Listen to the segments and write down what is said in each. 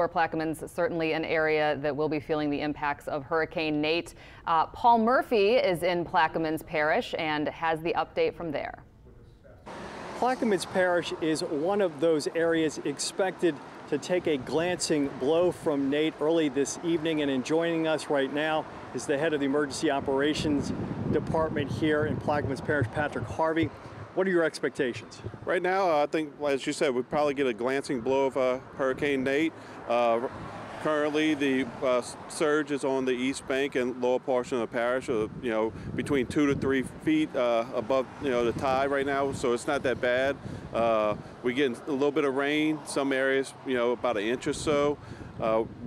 Lower Plaquemines, certainly an area that will be feeling the impacts of Hurricane Nate. Paul Murphy is in Plaquemines Parish and has the update from there. Plaquemines Parish is one of those areas expected to take a glancing blow from Nate early this evening, and joining us right now is the head of the Emergency Operations Department here in Plaquemines Parish, Patrick Harvey. What are your expectations? Right now, I think, as you said, we'd probably get a glancing blow of Hurricane Nate. Currently, the surge is on the east bank and lower portion of the parish, between 2 to 3 feet above, the tide right now. So it's not that bad. We're getting a little bit of rain. Some areas, about an inch or so.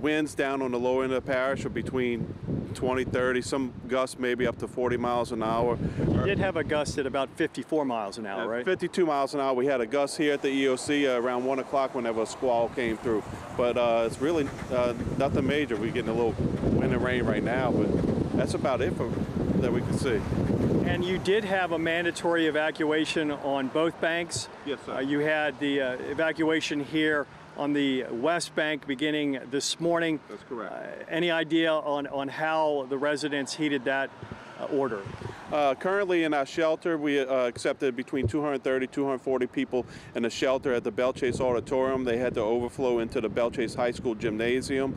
Winds down on the lower end of the parish are between 20, 30, some gusts maybe up to 40 miles an hour. You did have a gust at about 54 miles an hour, right? 52 miles an hour. We had a gust here at the EOC around 1 o'clock whenever a squall came through. But it's really nothing major. We're getting a little wind and rain right now, but that's about it that we can see. And you did have a mandatory evacuation on both banks? Yes, sir. You had the evacuation here on the west bank beginning this morning. That's correct. Any idea on how the residents heeded that order? Currently in our shelter, we accepted between 230, 240 people in the shelter at the Belle Chase Auditorium. They had to overflow into the Belle Chase High School gymnasium.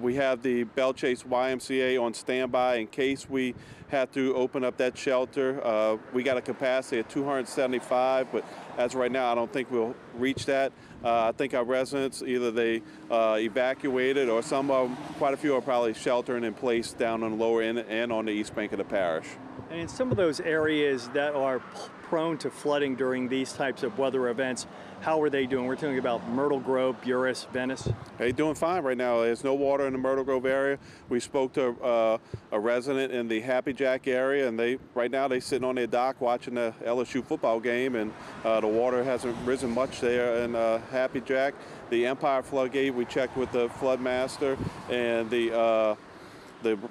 We have the Belle Chase YMCA on standby in case we had to open up that shelter. We got a capacity of 275, but as of right now, I don't think we'll reach that. I think our residents, either they evacuated or quite a few are probably sheltering in place down on the lower end and on the east bank of the parish. And in some of those areas that are prone to flooding during these types of weather events, how are they doing? We're talking about Myrtle Grove, Buras, Venice. They're doing fine right now. There's no water in the Myrtle Grove area. We spoke to a resident in the Happy Jack area, and right now they're sitting on their dock watching the LSU football game, and the water hasn't risen much there in Happy Jack. The Empire floodgate, we checked with the flood master, and the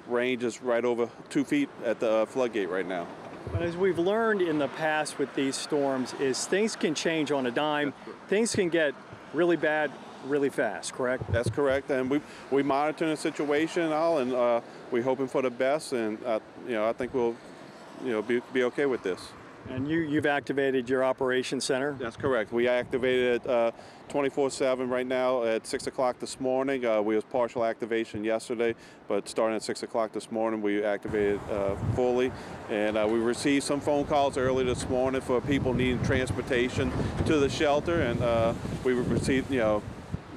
range is right over 2 feet at the floodgate right now. But as we've learned in the past with these storms, is things can change on a dime. Things can get really bad really fast, correct? That's correct, and we monitor the situation and we're hoping for the best, and I think we'll be okay with this. And you've activated your operations center? That's correct. We activated 24/7 right now at 6 o'clock this morning. We was partial activation yesterday, but starting at 6 o'clock this morning, we activated fully. And we received some phone calls early this morning for people needing transportation to the shelter, and we received,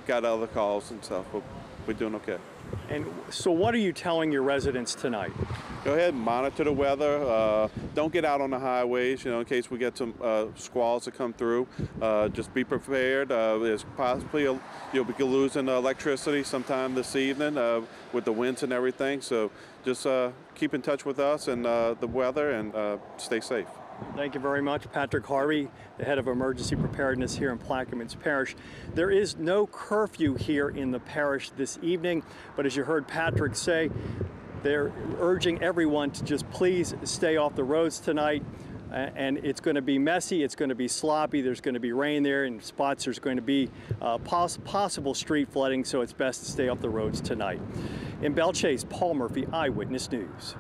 got other calls and stuff, but we're doing okay. And so what are you telling your residents tonight? Go ahead and monitor the weather. Don't get out on the highways, in case we get some squalls that come through. Just be prepared. There's possibly you'll be losing electricity sometime this evening with the winds and everything. So just keep in touch with us and the weather, and stay safe. Thank you very much, Patrick Harvey, the head of emergency preparedness here in Plaquemines Parish. There is no curfew here in the parish this evening, but as you heard Patrick say, they're urging everyone to just please stay off the roads tonight. And it's going to be messy, it's going to be sloppy, there's going to be rain there, and spots there's going to be possible street flooding, so it's best to stay off the roads tonight. In Belle Chase, Paul Murphy, Eyewitness News.